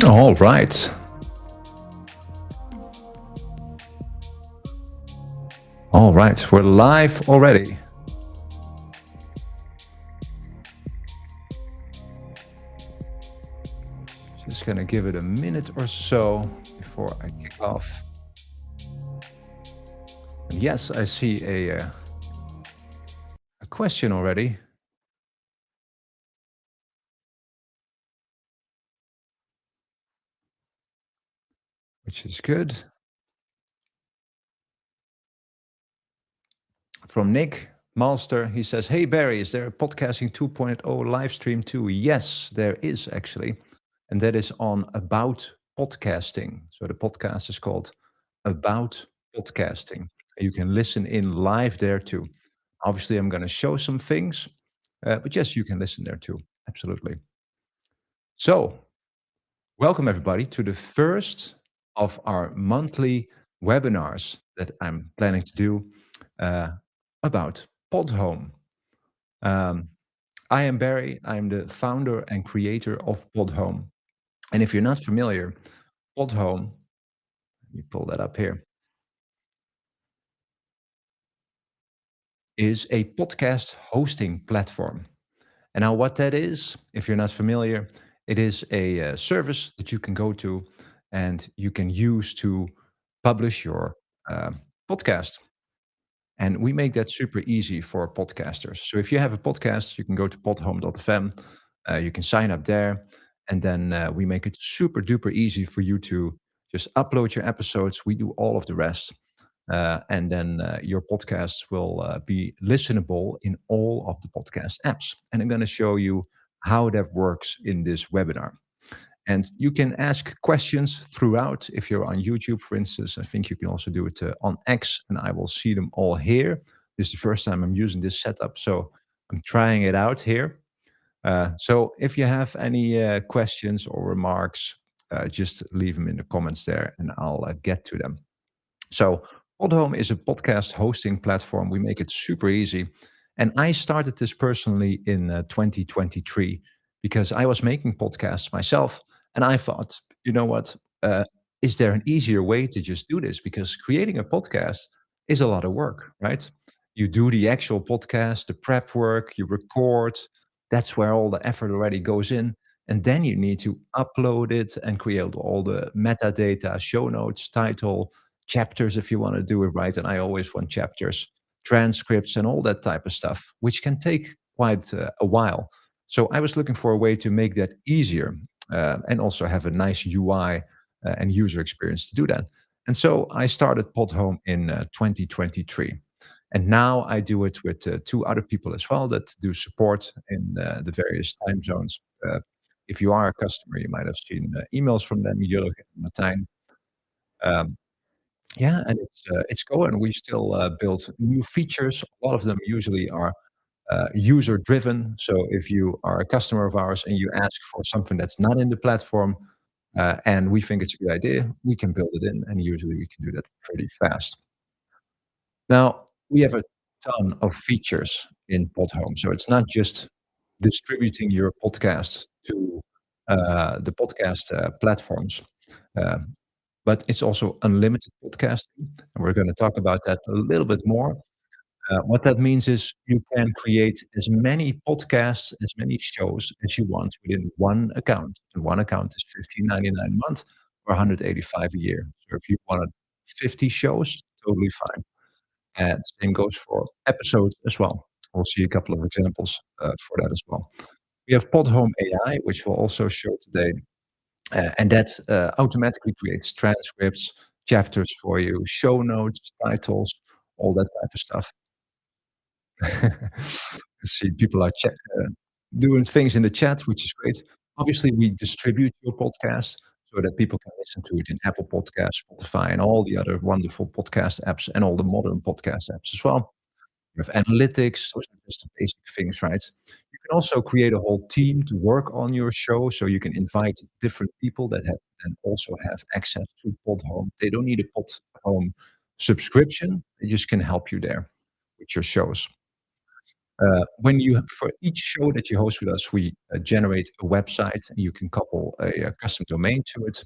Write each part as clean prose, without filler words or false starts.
All right. All right. We're live already. Just going to give it a minute or so before I kick off. And yes, I see a question already. Which is good. From Nick Malster, he says, "Hey Barry, is there a podcasting 2.0 live stream too?" Yes, there is actually. And that is on About Podcasting. So the podcast is called About Podcasting. You can listen in live there too. Obviously, I'm going to show some things, but yes, you can listen there too. Absolutely. So, welcome everybody to the first of our monthly webinars that I'm planning to do about Podhome. I am Barry. I'm the founder and creator of Podhome. And if you're not familiar, Podhome, let me pull that up here, is a podcast hosting platform. And now, what that is, if you're not familiar, it is a service that you can go to and you can use to publish your podcast. And we make that super easy for podcasters. So if you have a podcast, you can go to podhome.fm, you can sign up there, and then we make it super duper easy for you to just upload your episodes. We do all of the rest. And then your podcasts will be listenable in all of the podcast apps. And I'm going to show you how that works in this webinar. And you can ask questions throughout. If you're on YouTube, for instance, I think you can also do it on X, and I will see them all here. This is the first time I'm using this setup, so I'm trying it out here. So if you have any questions or remarks, just leave them in the comments there, and I'll get to them. So Podhome is a podcast hosting platform. We make it super easy. And I started this personally in 2023 because I was making podcasts myself. And I thought, you know what? Is there an easier way to just do this? Because creating a podcast is a lot of work, right? You do the actual podcast, the prep work, you record. That's where all the effort already goes in. And then you need to upload it and create all the metadata, show notes, title, chapters if you want to do it right. And I always want chapters, transcripts, and all that type of stuff, which can take quite a while. So I was looking for a way to make that easier and also have a nice UI and user experience to do that. And so I started Podhome in 2023. And now I do it with two other people as well that do support in the various time zones. If you are a customer, you might have seen emails from them, Jurgen and Martijn. Um, yeah, and it's going. We still build new features. A lot of them usually are user driven. So if you are a customer of ours and you ask for something that's not in the platform, and we think it's a good idea, we can build it in, and usually we can do that pretty fast. Now, we have a ton of features in Podhome, so it's not just distributing your podcast to the podcast platforms, um, but it's also unlimited podcasting, and we're going to talk about that a little bit more. What that means is you can create as many podcasts, as many shows as you want within one account. And one account is 15.99 a month or 185 a year. So if you wanted 50 shows, totally fine. And same goes for episodes as well. We'll see a couple of examples for that as well. We have Podhome AI, which we'll also show today, and that automatically creates transcripts, chapters for you, show notes, titles, all that type of stuff. See people are doing things in the chat, which is great. Obviously, we distribute your podcast so that people can listen to it in Apple Podcasts, Spotify, and all the other wonderful podcast apps, and all the modern podcast apps as well. You have analytics, those are just the basic things, right? You can also create a whole team to work on your show, so you can invite different people that have and also have access to Podhome. They don't need a Podhome subscription; they just can help you there with your shows. When you for each show that you host with us, we generate a website, and you can couple a custom domain to it.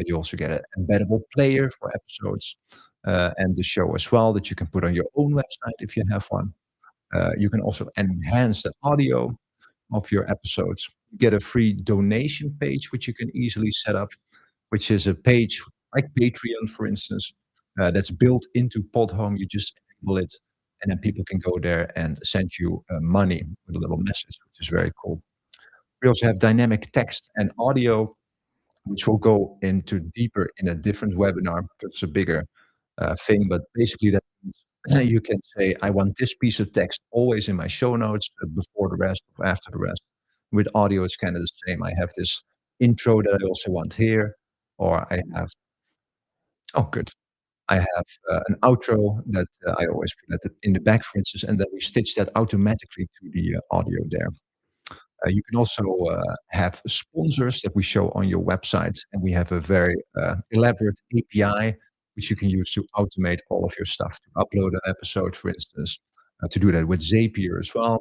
You also get an embeddable player for episodes, and the show as well that you can put on your own website if you have one. You can also enhance the audio of your episodes. You get a free donation page, which you can easily set up, which is a page like Patreon, for instance, that's built into Podhome. You just enable it, and then people can go there and send you money with a little message, which is very cool. We also have dynamic text and audio, which we'll go into deeper in a different webinar because it's a bigger thing. But basically, that means you can say, I want this piece of text always in my show notes before the rest, or after the rest. With audio, it's kind of the same. I have this intro that I also want here, or I have, oh, good. I have an outro that I always put at in the back, for instance, and then we stitch that automatically to the audio there. You can also have sponsors that we show on your website, and we have a very elaborate API which you can use to automate all of your stuff, to upload an episode, for instance, to do that with Zapier as well,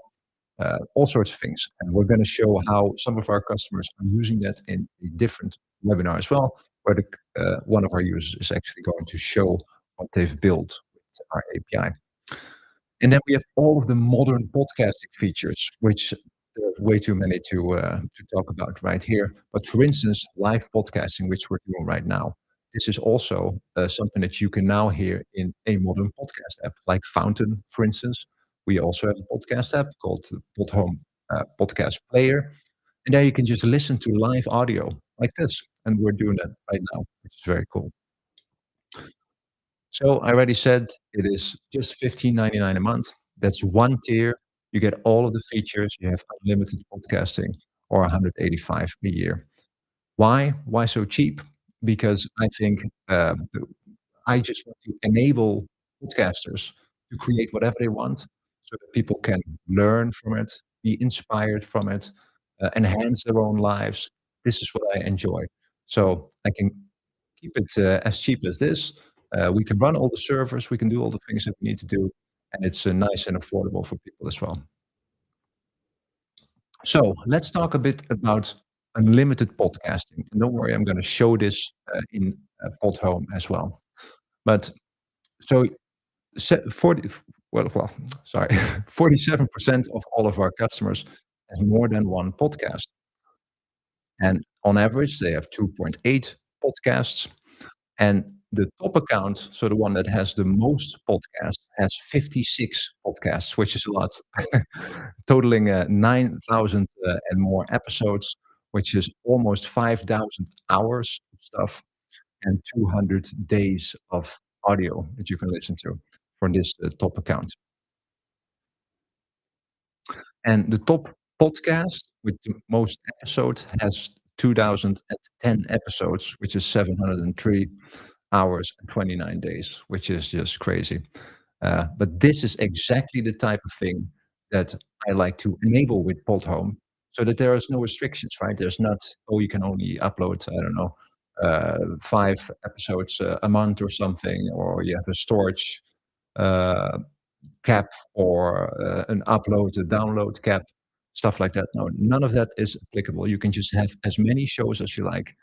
all sorts of things. And we're going to show how some of our customers are using that in a different webinar as well, where one of our users is actually going to show what they've built with our API. And then we have all of the modern podcasting features, which there are way too many to talk about right here. But for instance, live podcasting, which we're doing right now, this is also something that you can now hear in a modern podcast app, like Fountain, for instance. We also have a podcast app called the Podhome Podcast Player, and there you can just listen to live audio like this. And we're doing that right now, which is very cool. So I already said it is just 15.99 a month. That's one tier. You get all of the features. You have unlimited podcasting or 185 a year. Why? Why so cheap? Because I think I just want to enable podcasters to create whatever they want so that people can learn from it, be inspired from it, enhance their own lives. This is what I enjoy. So I can keep it as cheap as this. We can run all the servers, we can do all the things that we need to do, and it's nice and affordable for people as well. So let's talk a bit about unlimited podcasting. And don't worry, I'm going to show this in Podhome as well. But so 40, sorry, 47% of all of our customers has more than one podcast. And on average, they have 2.8 podcasts. And the top account, so the one that has the most podcasts, has 56 podcasts, which is a lot, totaling 9,000 and more episodes, which is almost 5,000 hours of stuff and 200 days of audio that you can listen to from this top account. And the top podcast with the most episodes has 2,010 episodes, which is 703 hours and 29 days, which is just crazy. But this is exactly the type of thing that I like to enable with Podhome so that there is no restrictions, right? There's not, "Oh, you can only upload, I don't know, 5 episodes a month or something," or you have a storage, uh, cap or, an upload, a download cap, stuff like that. No, none of that is applicable. You can just have as many shows as you like,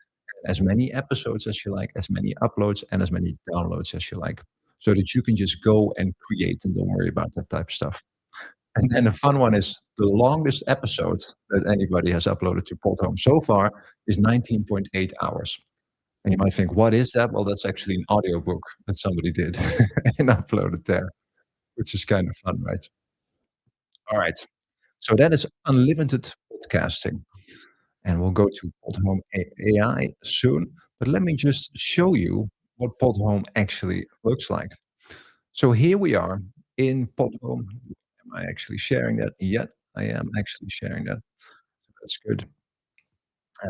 as many episodes as you like, as many uploads and as many downloads as you like, so that you can just go and create and don't worry about that type of stuff. And then the fun one is the longest episode that anybody has uploaded to Podhome so far is 19.8 hours. And you might think, "What is that?" Well, that's actually an audiobook that somebody did and uploaded there, which is kind of fun, right? Alright. So that is unlimited podcasting, and we'll go to Podhome AI soon, but let me just show you what Podhome actually looks like. So here we are in Podhome. Am I actually sharing that? Yeah, I am actually sharing that. That's good.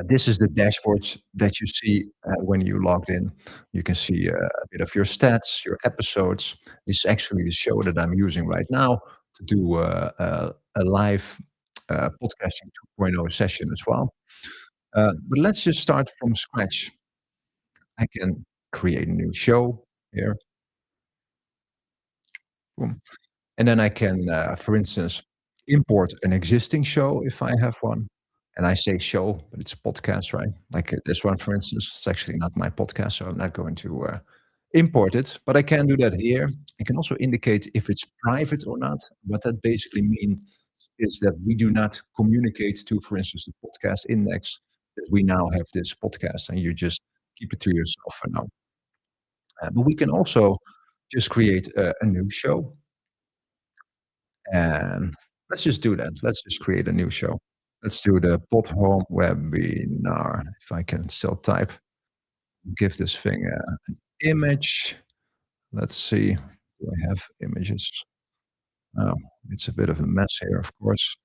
This is the dashboards that you see when you logged in. You can see a bit of your stats, your episodes. This is actually the show that I'm using right now to do a live podcasting 2.0 session as well. But let's just start from scratch. I can create a new show here. Boom. And then I can, for instance, import an existing show if I have one. And I say show, but it's a podcast, right? Like this one, for instance, it's actually not my podcast, so I'm not going to import it. But I can do that here. I can also indicate if it's private or not. What that basically means is that we do not communicate to, for instance, the podcast index that we now have this podcast, and you just keep it to yourself for now. But we can also just create a new show. And let's just do that. Let's just create a new show. Let's do the Podhome webinar. If I can still type, give this thing an image. Let's see. Do I have images? Oh, it's a bit of a mess here, of course,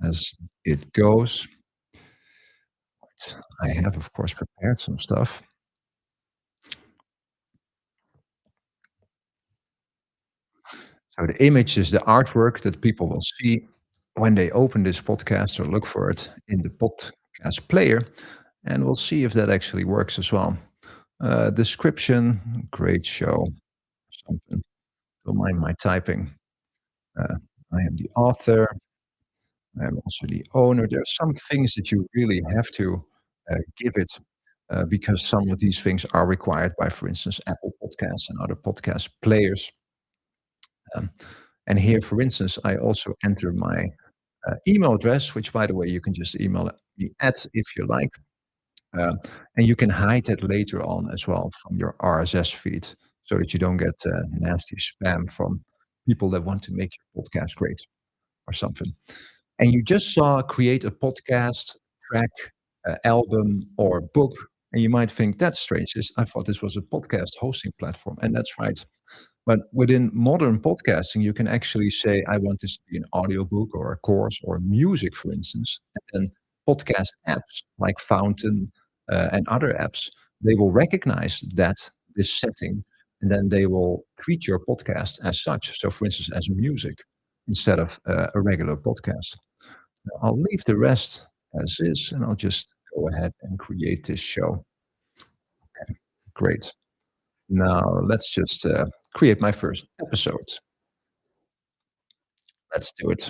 as it goes. But I have, of course, prepared some stuff. So the image is the artwork that people will see when they open this podcast or look for it in the podcast player, and we'll see if that actually works as well. Description, great show, something. Don't mind my typing. Uh, I am the author. I am also the owner. There are some things that you really have to give it because some of these things are required by, for instance, Apple Podcasts and other podcast players. Um, and here, for instance, I also enter my email address, which, by the way, you can just email me at if you like. Uh, and you can hide it later on as well from your RSS feed so that you don't get nasty spam from people that want to make your podcast great or something. And you just saw create a podcast, track, album, or book. And you might think that's strange. I thought this was a podcast hosting platform. And that's right. But within modern podcasting, you can actually say, I want this to be an audiobook or a course or music, for instance. And then podcast apps like Fountain and other apps, they will recognize that this setting, and then they will treat your podcast as such. So, for instance, as music instead of a regular podcast. Now, I'll leave the rest as is, and I'll just go ahead and create this show. Okay, great. Now, let's just create my first episode. Let's do it.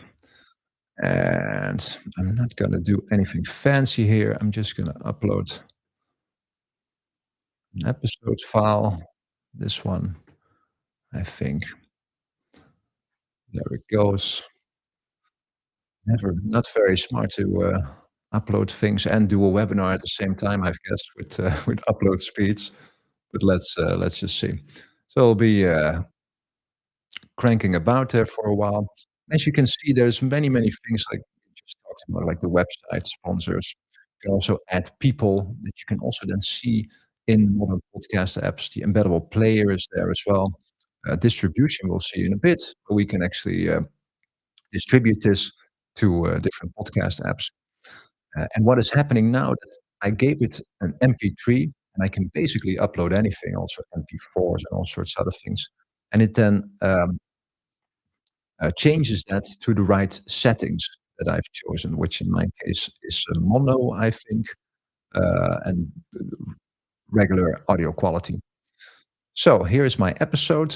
And I'm not going to do anything fancy here. I'm just going to upload an episode file. This one, I think. There it goes. Never, not very smart to upload things and do a webinar at the same time, I guess, with with upload speeds. But let's just see. So I'll be cranking about there for a while. As you can see, there's many things like we just talked about, like the website sponsors. You can also add people that you can also then see in modern podcast apps. The embeddable player is there as well. Distribution we'll see in a bit, but we can actually distribute this to different podcast apps. And what is happening now that I gave it an MP3, and I can basically upload anything, also MP4s and all sorts of other things. And it then changes that to the right settings that I've chosen, which in my case is mono, I think, and regular audio quality. So here's my episode.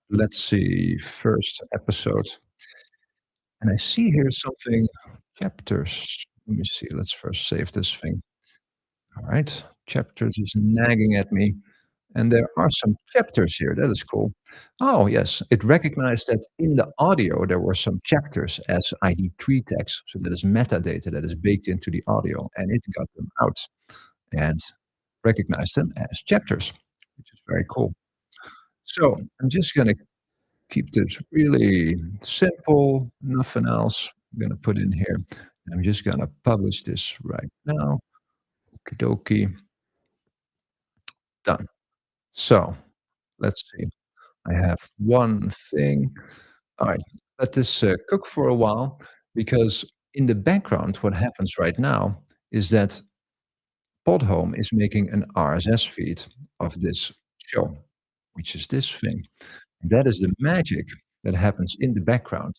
Let's see, first episode. And I see here something chapters. Let me see. Let's first save this thing. All right. Chapters is nagging at me. And there are some chapters here. That is cool. Oh, yes. It recognized that in the audio there were some chapters as ID3 text. So that is metadata that is baked into the audio. And it got them out and recognized them as chapters, which is very cool. So I'm just going to keep this really simple, nothing else. I'm going to put in here. I'm just going to publish this right now. Okie dokie. Done. So let's see. I have one thing. All right. Let this cook for a while because in the background, what happens right now is that Podhome is making an RSS feed of this show, which is this thing. And that is the magic that happens in the background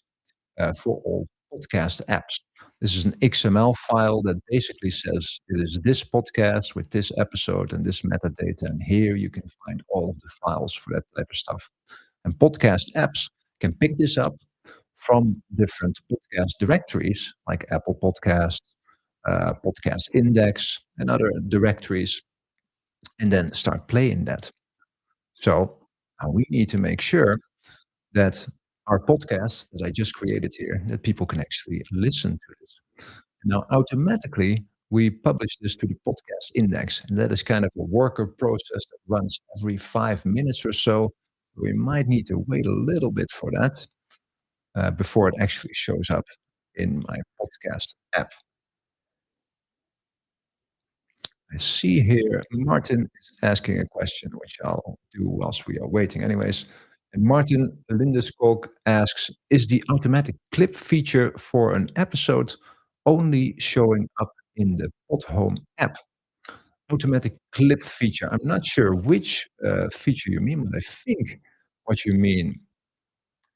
for all podcast apps. This is an XML file that basically says it is this podcast with this episode and this metadata. And here you can find all of the files for that type of stuff. And podcast apps can pick this up from different podcast directories like Apple Podcast, Podcast Index, and other directories, and then start playing that. So we need to make sure that our podcast that I just created here, that people can actually listen to this. Now, automatically, we publish this to the podcast index, and that is kind of a worker process that runs every 5 minutes or so. We might need to wait a little bit for that before it actually shows up in my podcast app. I see here Martin is asking a question, which I'll do whilst we are waiting anyways. And Martin Lindeskog asks, is the automatic clip feature for an episode only showing up in the Podhome app? Automatic clip feature. I'm not sure which feature you mean, but I think what you mean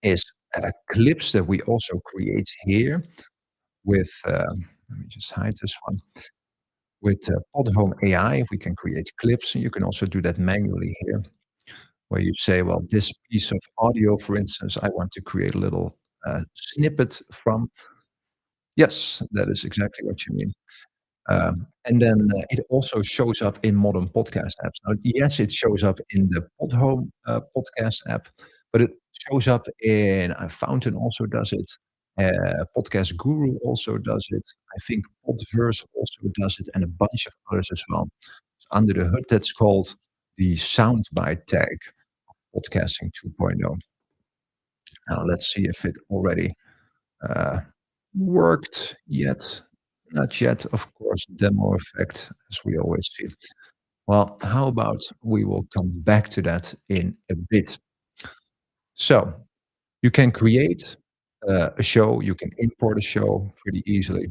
is clips that we also create here with, let me just hide this one. With Podhome AI, we can create clips, and you can also do that manually here, where you say, well, this piece of audio, for instance, I want to create a little snippet from. Yes, that is exactly what you mean. And then it also shows up in modern podcast apps. Now, yes, it shows up in the Podhome podcast app, but it shows up in Fountain also does it. Podcast Guru also does it. I think Podverse also does it, and a bunch of others as well. Under the hood, that's called the soundbite tag of Podcasting 2.0. Now, let's see if it already uh, worked yet. Not yet, of course, demo effect, as we always see. Well, how about we will come back to that in a bit. So you can create a show, you can import a show pretty easily.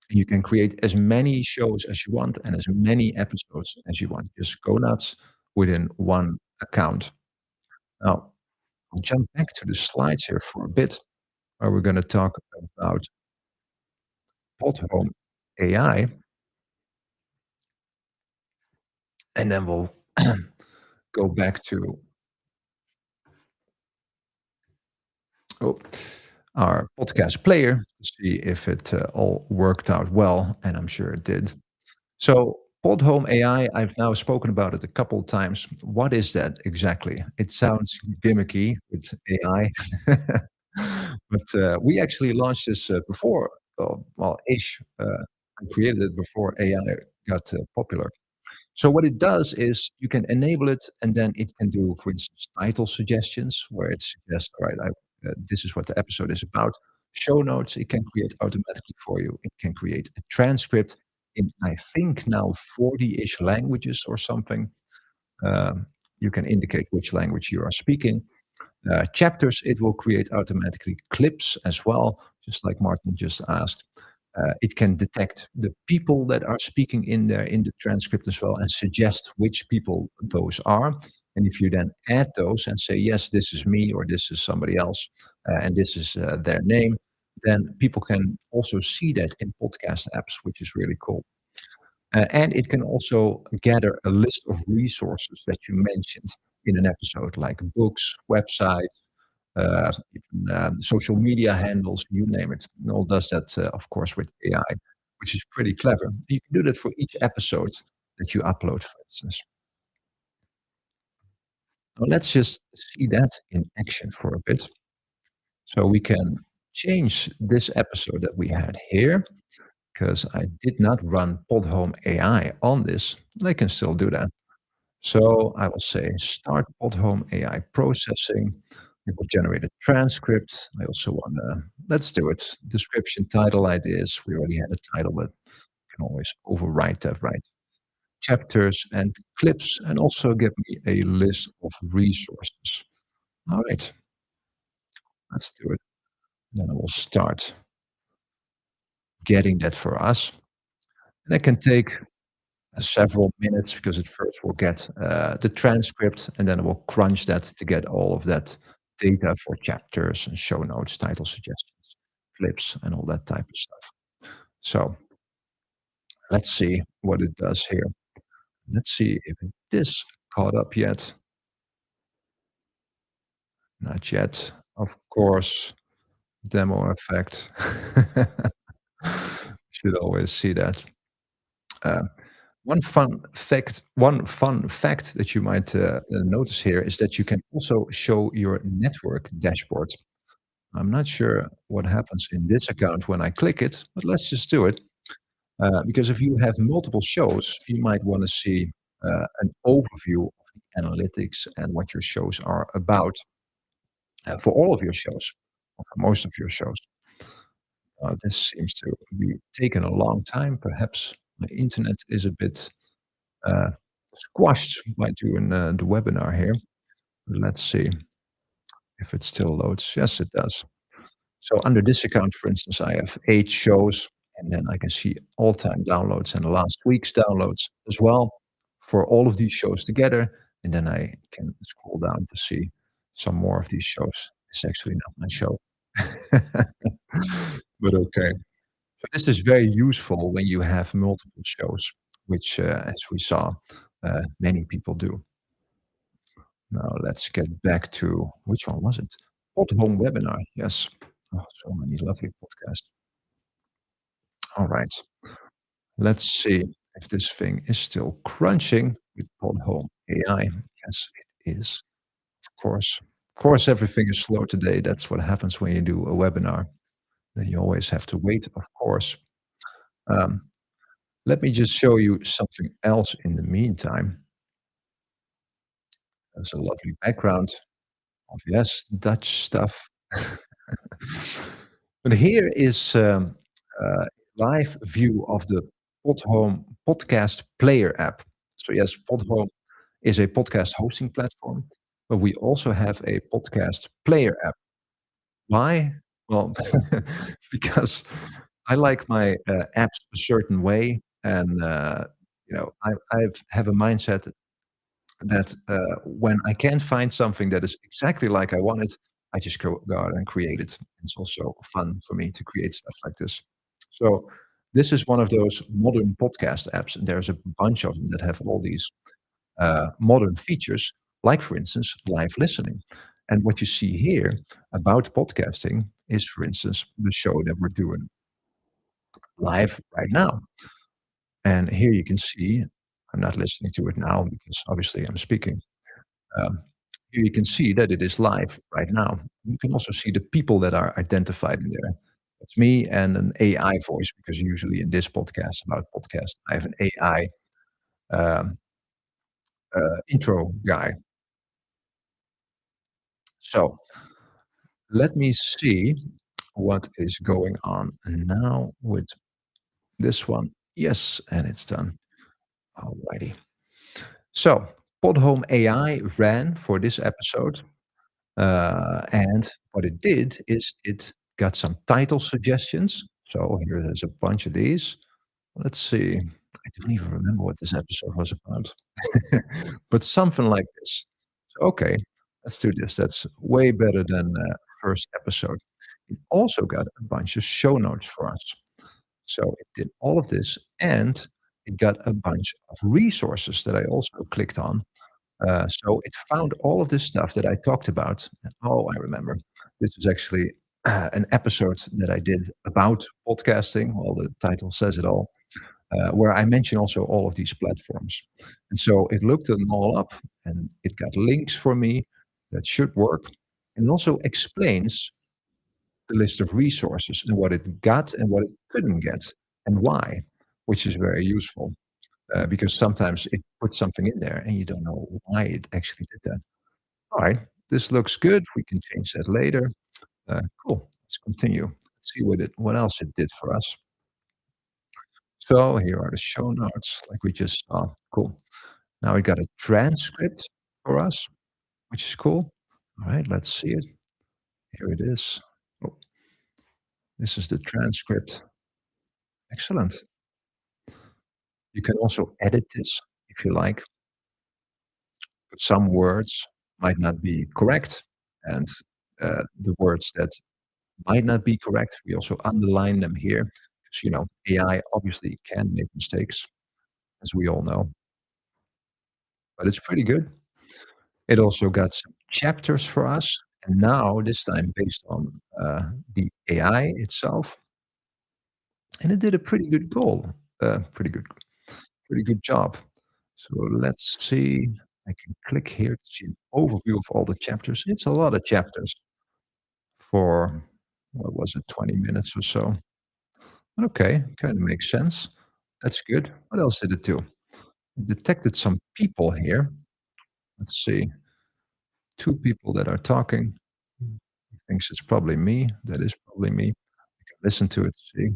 You can create as many shows as you want and as many episodes as you want. Just go nuts within one account. Now, I'll jump back to the slides here for a bit, where we're going to talk about Podhome AI, and then we'll go back to our podcast player to see if it all worked out well, and I'm sure it did. So Podhome AI, I've now spoken about it a couple of times. What is that exactly? It sounds gimmicky with AI, but we actually launched this before, ish. I created it before AI got popular. So what it does is you can enable it, and then it can do, for instance, title suggestions, where it suggests, all right, this is what the episode is about. Show notes, it can create automatically for you. It can create a transcript in, I think now 40-ish languages or something. You can indicate which language you are speaking. Chapters, it will create automatically clips as well, just like Martin just asked. It can detect the people that are speaking in there in the transcript as well and suggest which people those are. And if you then add those and say, yes, this is me or this is somebody else, and this is their name, then people can also see that in podcast apps, which is really cool. And it can also gather a list of resources that you mentioned in an episode, like books, websites, even social media handles, you name it. It all does that, of course, with AI, which is pretty clever. You can do that for each episode that you upload, for instance. Now, let's just see that in action for a bit. So we can change this episode that we had here because I did not run Podhome AI on this. I can still do that. So I will say start Podhome AI processing. It will generate a transcript. I also want to, let's do it. Description, title, ideas. We already had a title, but you can always overwrite that, right? Chapters and clips, and also give me a list of resources. All right, let's do it. Then I will start getting that for us. And it can take several minutes because it first will get the transcript and then it will crunch that to get all of that data for chapters and show notes, title suggestions, clips, and all that type of stuff. So let's see what it does here. Let's see if it is caught up yet. Not yet. Of course, demo effect. Should always see that. Uh, one fun fact that you might notice here is that you can also show your network dashboard. I'm not sure what happens in this account when I click it, but let's just do it. Because if you have multiple shows, you might want to see an overview of the analytics and what your shows are about for all of your shows, or for most of your shows. This seems to be taking a long time. Perhaps my internet is a bit uh, squashed by doing the webinar here. Let's see if it still loads. Yes, it does. So under this account, for instance, I have 8 shows, and then I can see all-time downloads and last week's downloads as well for all of these shows together. And then I can scroll down to see some more of these shows. It's actually not my show. But okay. So this is very useful when you have multiple shows, which, as we saw, many people do. Now let's get back to which one was it? Podhome webinar. Yes. Oh, so many lovely podcasts. All right. Let's see if this thing is still crunching with Podhome AI. Yes, it is. Of course. Of course, everything is slow today. That's what happens when you do a webinar. Then you always have to wait, of course. Um, Let me just show you something else in the meantime. There's a lovely background of, yes, Dutch stuff. But here is a live view of the Podhome podcast player app. So yes, Podhome is a podcast hosting platform, but we also have a podcast player app. Why? Well, because I like my apps a certain way, and I have a mindset that when I can't find something that is exactly like I want it, I just go out and create it. It's also fun for me to create stuff like this. So this is one of those modern podcast apps, and there's a bunch of them that have all these modern features, like for instance live listening. And what you see here about podcasting is, for instance, the show that we're doing live right now. And here you can see, I'm not listening to it now because obviously I'm speaking. Um, Here you can see that it is live right now. You can also see the people that are identified in there. It's me and an AI voice because usually in this podcast about podcast, I have an AI um, intro guy. So let me see what is going on now with this one. Yes, and it's done. Alrighty. So Podhome AI ran for this episode. And what it did is it got some title suggestions. So here there's a bunch of these. Let's see. I don't even remember what this episode was about, but something like this. So, okay, let's do this. That's way better than first episode. It also got a bunch of show notes for us. So it did all of this, and it got a bunch of resources that I also clicked on. So it found all of this stuff that I talked about. And, oh, I remember. This is actually an episode that I did about podcasting. Well, the title says it all, where I mention also all of these platforms. And so it looked them all up, and it got links for me that should work. And it also explains the list of resources and what it got and what it couldn't get and why, which is very useful, because sometimes it puts something in there and you don't know why it actually did that. All right, this looks good. We can change that later. Cool. Let's continue. Let's see what else it did for us. So here are the show notes, like we just saw. Cool. Now we got a transcript for us, which is cool. All right, let's see it. Here it is. Oh, this is the transcript. Excellent. You can also edit this if you like, but some words might not be correct. And the words that might not be correct, we also underline them here because, AI obviously can make mistakes, as we all know, but it's pretty good. It also got some chapters for us. And now, this time based on the AI itself, and it did a pretty good goal, pretty good job. So let's see. I can click here to see an overview of all the chapters. It's a lot of chapters for, what was it, 20 minutes or so. Okay, kind of makes sense. That's good. What else did it do? It detected some people here. Let's see. Two people that are talking. He thinks it's probably me. That is probably me. I can listen to it, see.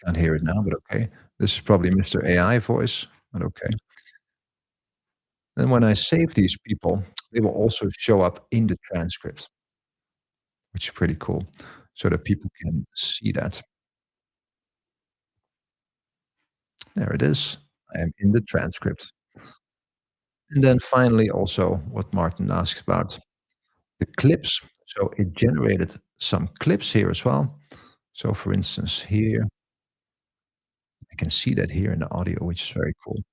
Can't hear it now, but okay. This is probably Mr. AI voice, but okay. Then when I save these people, they will also show up in the transcript, which is pretty cool, so that people can see that. There it is. I am in the transcript. And then finally, also what Martin asked about, the clips. So it generated some clips here as well. So for instance, here, I can see that here in the audio, which is very cool.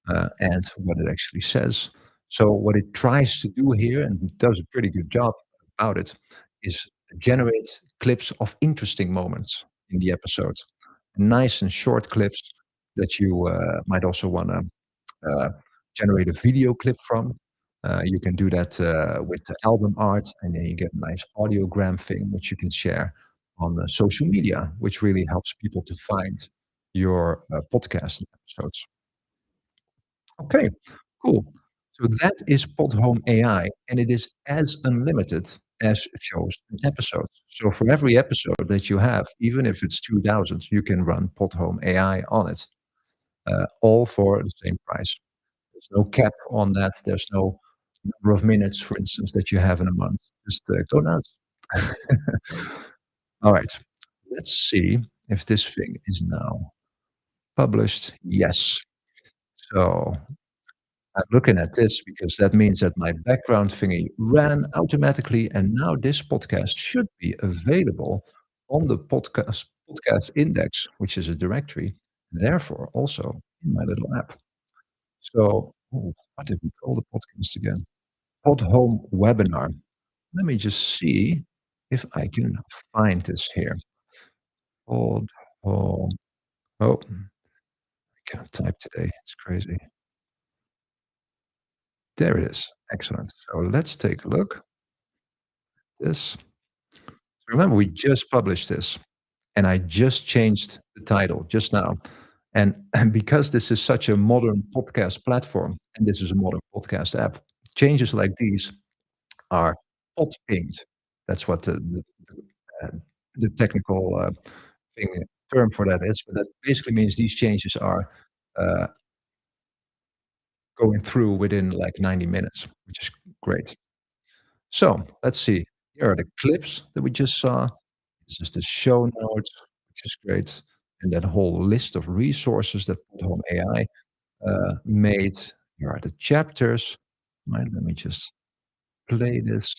And what it actually says. So what it tries to do here, and it does a pretty good job about it, is generate clips of interesting moments in the episode. Nice and short clips that you might also want to generate a video clip from. You can do that with the album art, and then you get a nice audiogram thing, which you can share on social media, which really helps people to find your podcast episodes. Okay, cool. So that is Podhome AI, and it is as unlimited as shows and episodes. So for every episode that you have, even if it's 2,000, you can run Podhome AI on it, all for the same price. There's no cap on that. There's no number of minutes, for instance, that you have in a month. Just go nuts. All right. Let's see if this thing is now published. Yes. So I'm looking at this because that means that my background thingy ran automatically, and now this podcast should be available on the podcast index, which is a directory, therefore also in my little app. So, oh, what did we call the podcast again? Podhome webinar. Let me just see if I can find this here. Podhome. Oh, I can't type today. It's crazy. There it is. Excellent. So let's take a look. This. Remember, we just published this, and I just changed the title just now. And because this is such a modern podcast platform, and this is a modern podcast app, changes like these are pod pinged. That's what uh, the technical thing term for that is. But that basically means these changes are uh, going through within like 90 minutes, which is great. So let's see. Here are the clips that we just saw. This is the show notes, which is great, and that whole list of resources that Podhome AI made. Here are the chapters. Right, let me just play this.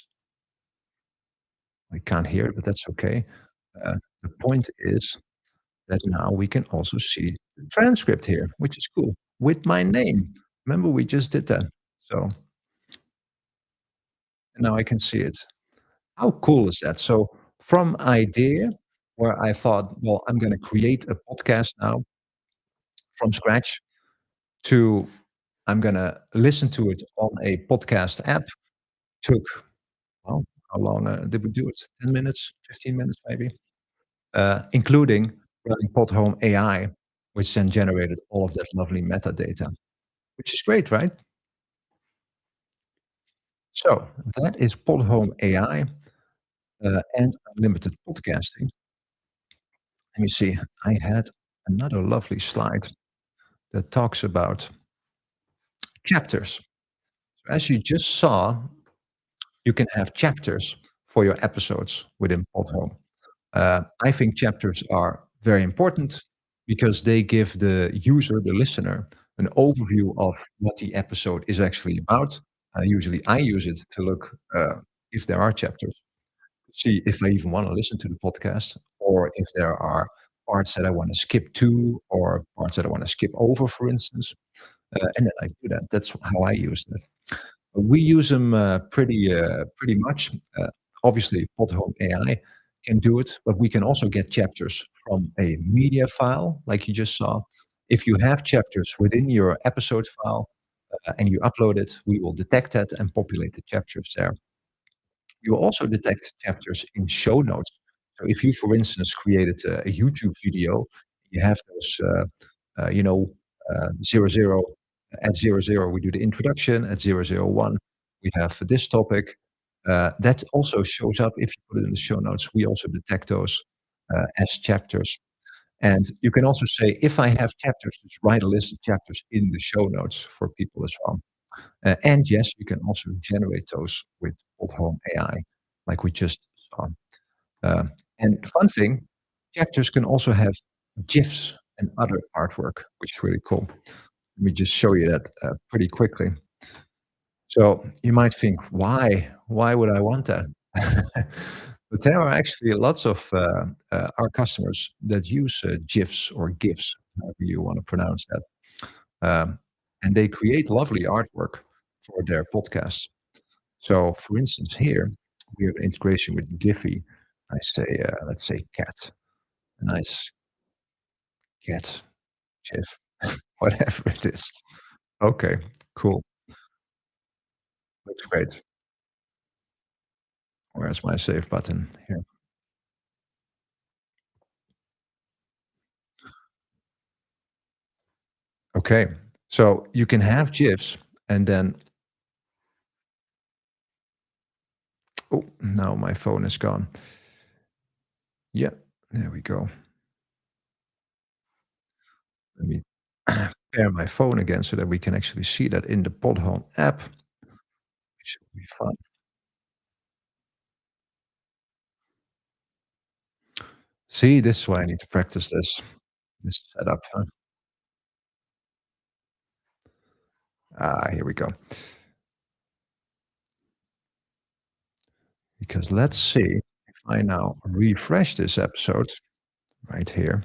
I can't hear it, but that's okay. The point is that now we can also see the transcript here, which is cool, with my name. Remember we just did that. So now I can see it. How cool is that? So from idea where I thought, well, I'm gonna create a podcast now from scratch to I'm gonna listen to it on a podcast app took, well, how long, did we do it? 10 minutes, 15 minutes maybe? Including running Podhome AI, which then generated all of that lovely metadata, which is great, right? So that is Podhome AI, and unlimited podcasting. Let me see. I had another lovely slide that talks about chapters. So as you just saw, you can have chapters for your episodes within Podhome. I think chapters are very important because they give the user, the listener, an overview of what the episode is actually about. Usually, I use it to look if there are chapters, see if I even want to listen to the podcast, or if there are parts that I want to skip to, or parts that I want to skip over, for instance. And then I do that. That's how I use it. We use them pretty much. Obviously, Podhome AI can do it, but we can also get chapters from a media file, like you just saw. If you have chapters within your episode file and you upload it, we will detect that and populate the chapters there. You also detect chapters in show notes. So if you, for instance, created a YouTube video, you have those, 00 at 00, we do the introduction. At 001, we have this topic. That also shows up if you put it in the show notes. We also detect those as chapters. And you can also say, if I have chapters, just write a list of chapters in the show notes for people as well. And yes, you can also generate those with Podhome AI, like we just saw. Uh, and fun thing, chapters can also have GIFs and other artwork, which is really cool. Let me just show you that pretty quickly. So you might think, why? Why would I want that? But there are actually lots of our customers that use GIFs or GIFs, however you want to pronounce that. And they create lovely artwork for their podcasts. So, for instance, here we have an integration with Giphy. I say, let's say cat, a nice cat GIF, whatever it is. Okay, cool. Looks great. Where's my save button? Here. Okay. So you can have GIFs and then, oh, now my phone is gone. Yeah, there we go. Let me pair my phone again so that we can actually see that in the Podhome app, which will be fun. See, this is why I need to practice this setup, huh? Here we go. Because let's see if I now refresh this episode right here,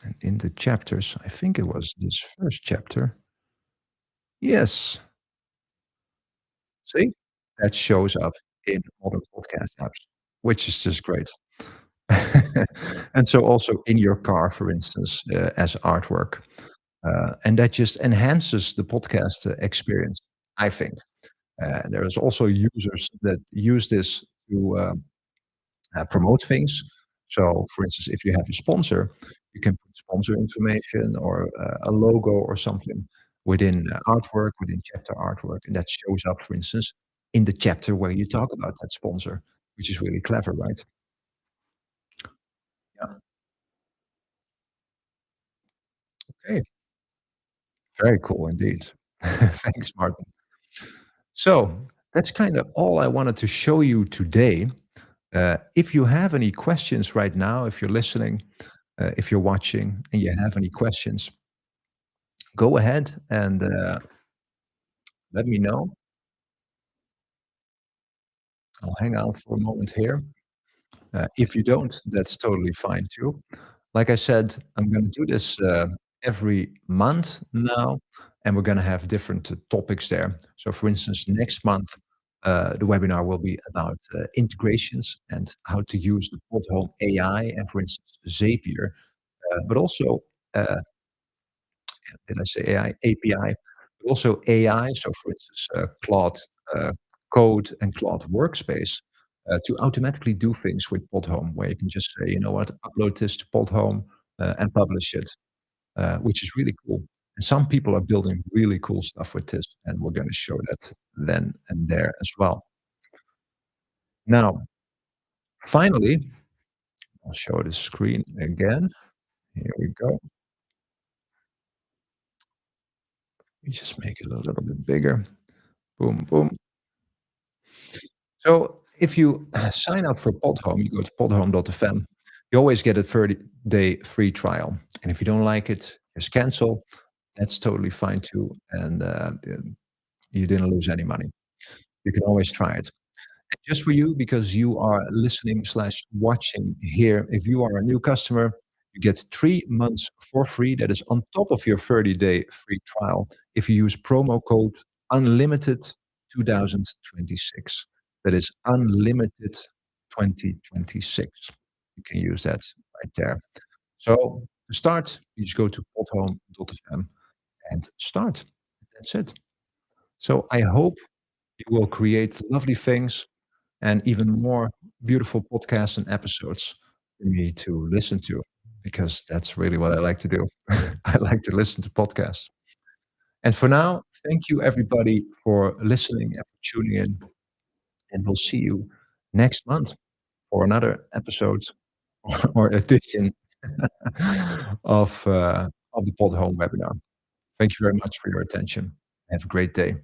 and in the chapters, I think it was this first chapter. Yes, see? That shows up in other podcast apps, which is just great. And so also in your car, for instance, as artwork. And that just enhances the podcast experience, I think. There's also users that use this to promote things. So, for instance, if you have a sponsor, you can put sponsor information or a logo or something within artwork, within chapter artwork, and that shows up, for instance, in the chapter where you talk about that sponsor, which is really clever, right? Yeah. Okay. Very cool indeed. Thanks, Martin. So that's kind of all I wanted to show you today. If you have any questions right now, if you're listening, if you're watching, and you have any questions, go ahead and let me know. I'll hang out for a moment here. If you don't, that's totally fine too. Like I said, I'm gonna do this, every month now, and we're gonna have different, topics there. So for instance, next month, the webinar will be about, integrations and how to use the Podhome AI and, for instance, Zapier, but also, uh did I say AI? API, but also AI. So for instance, Claude uh, Code and Claude Workspace to automatically do things with Podhome, where you can just say, you know what, upload this to Podhome and publish it, which is really cool. And some people are building really cool stuff with this, and we're going to show that then and there as well. Now, finally, I'll show the screen again. Here we go. We just make it a little bit bigger. Boom, boom. So if you sign up for Podhome, you go to podhome.fm, you always get a 30-day free trial. And if you don't like it, just cancel. That's totally fine too. And you didn't lose any money. You can always try it. Just for you, because you are listening slash watching here, if you are a new customer, you get 3 months for free. That is on top of your 30-day free trial if you use promo code unlimited 2026. That is unlimited 2026. You can use that right there. So to start, you just go to podhome.fm and start. That's it. So I hope you will create lovely things and even more beautiful podcasts and episodes for me to listen to, because that's really what I like to do. I like to listen to podcasts. And for now, thank you everybody for listening and for tuning in. And we'll see you next month for another episode or edition of the Pod Home webinar. Thank you very much for your attention. Have a great day.